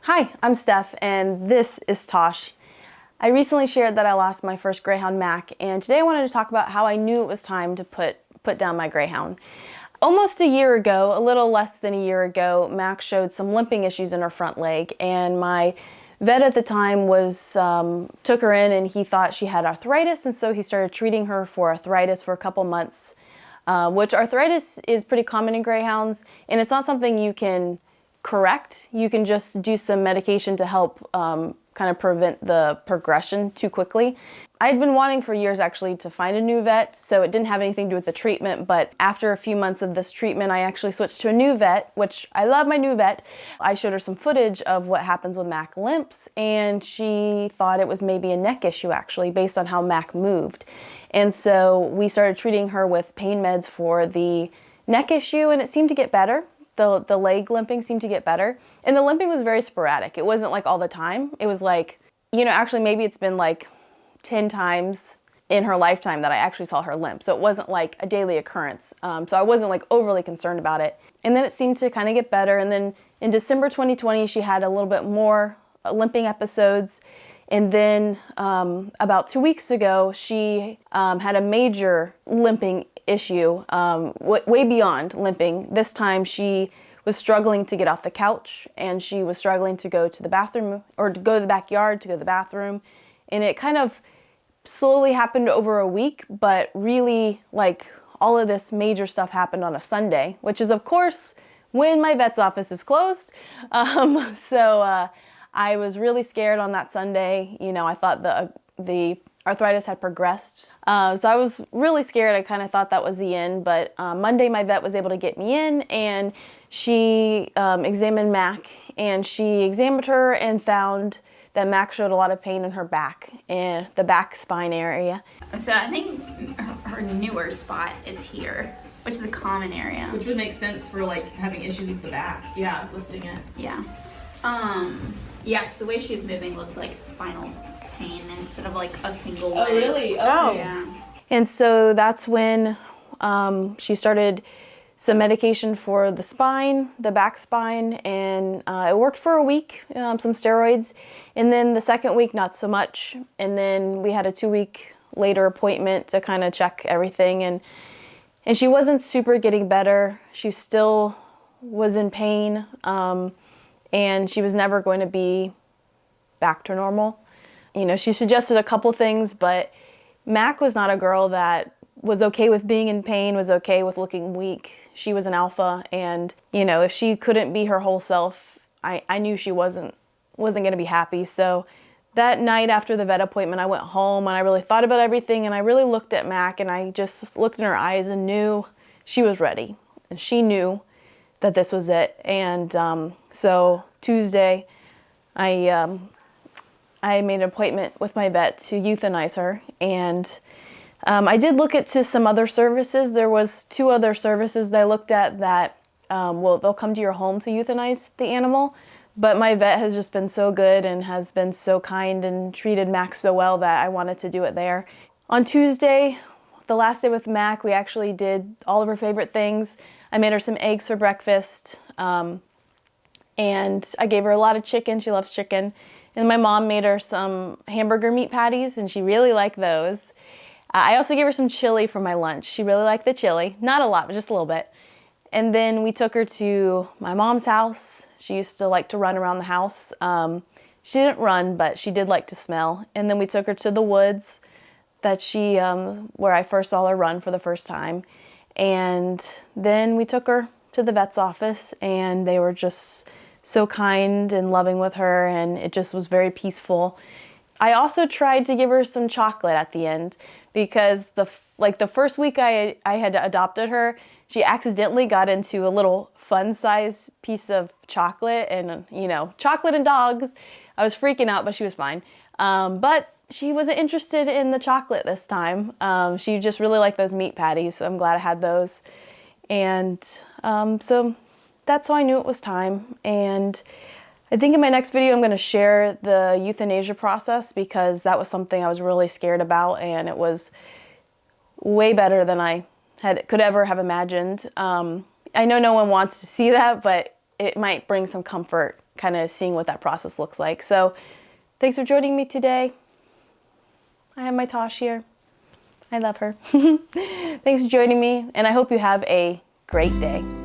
Hi, I'm Steph, and this is Tosh. I recently shared that I lost my first greyhound, Mac, and today I wanted to talk about how I knew it was time to put down my greyhound. Almost a year ago, a little less than a year ago, Mac showed some limping issues in her front leg, and my vet at the time took her in, and he thought she had arthritis, and so he started treating her for arthritis for a couple months, which arthritis is pretty common in greyhounds, and it's not something you can correct. You can just do some medication to help kind of prevent the progression too quickly. I'd been wanting for years actually to find a new vet, so it didn't have anything to do with the treatment, but after a few months of this treatment, I actually switched to a new vet, which I love my new vet. I showed her some footage of what happens when Mac limps, and she thought it was maybe a neck issue actually, based on how Mac moved. And so we started treating her with pain meds for the neck issue, and it seemed to get better. The leg limping seemed to get better. And the limping was very sporadic. It wasn't like all the time. It was like, actually maybe it's been like 10 times in her lifetime that I actually saw her limp. So it wasn't like a daily occurrence. So I wasn't like overly concerned about it. And then it seemed to kind of get better. And then in December 2020, she had a little bit more limping episodes. And then about 2 weeks ago, she had a major limping issue, way beyond limping. This time she was struggling to get off the couch, and she was struggling to go to the bathroom, or to go to the backyard to go to the bathroom. And it kind of slowly happened over a week, but really like all of this major stuff happened on a Sunday, which is of course when my vet's office is closed. So I was really scared on that Sunday. I thought the arthritis had progressed. So I was really scared. I kind of thought that was the end. But Monday, my vet was able to get me in, and she examined Mac, and she examined her and found that Mac showed a lot of pain in her back, and the back spine area. So I think her newer spot is here, which is a common area. Which would make sense for like having issues with the back. Yeah, lifting it. Yeah. Yeah, because the way she was moving looked like spinal pain instead of like a single leg. Oh, really? Oh. Yeah. And so that's when she started some medication for the spine, the back spine, and it worked for a week, some steroids. And then the second week, not so much. And then we had a 2-week later appointment to kind of check everything. And she wasn't super getting better. She still was in pain. And she was never going to be back to normal. She suggested a couple things, but Mac was not a girl that was okay with being in pain, was okay with looking weak. She was an alpha, and if she couldn't be her whole self, I knew she wasn't going to be happy. So that night after the vet appointment, I went home and I really thought about everything, and I really looked at Mac, and I just looked in her eyes and knew she was ready, and she knew that this was it. And so Tuesday, I made an appointment with my vet to euthanize her, and I did look into some other services. There was 2 other services that I looked at that, they'll come to your home to euthanize the animal, but my vet has just been so good and has been so kind and treated Mac so well that I wanted to do it there. On Tuesday, the last day with Mac, we actually did all of her favorite things. I made her some eggs for breakfast, and I gave her a lot of chicken. She loves chicken. And my mom made her some hamburger meat patties, and she really liked those. I also gave her some chili for my lunch. She really liked the chili. Not a lot, but just a little bit. And then we took her to my mom's house. She used to like to run around the house. She didn't run, but she did like to smell. And then we took her to the woods where I first saw her run for the first time. And then we took her to the vet's office, and they were just so kind and loving with her, and it just was very peaceful. I also tried to give her some chocolate at the end, because the first week I had adopted her, she accidentally got into a little fun size piece of chocolate, and chocolate and dogs. I was freaking out, but she was fine. But she wasn't interested in the chocolate this time. She just really liked those meat patties, so I'm glad I had those. And so that's how I knew it was time. And I think in my next video I'm going to share the euthanasia process, because that was something I was really scared about, and it was way better than I could ever have imagined. I know no one wants to see that, but it might bring some comfort kind of seeing what that process looks like. So thanks for joining me today. I have my Tosh here. I love her. Thanks for joining me, and I hope you have a great day.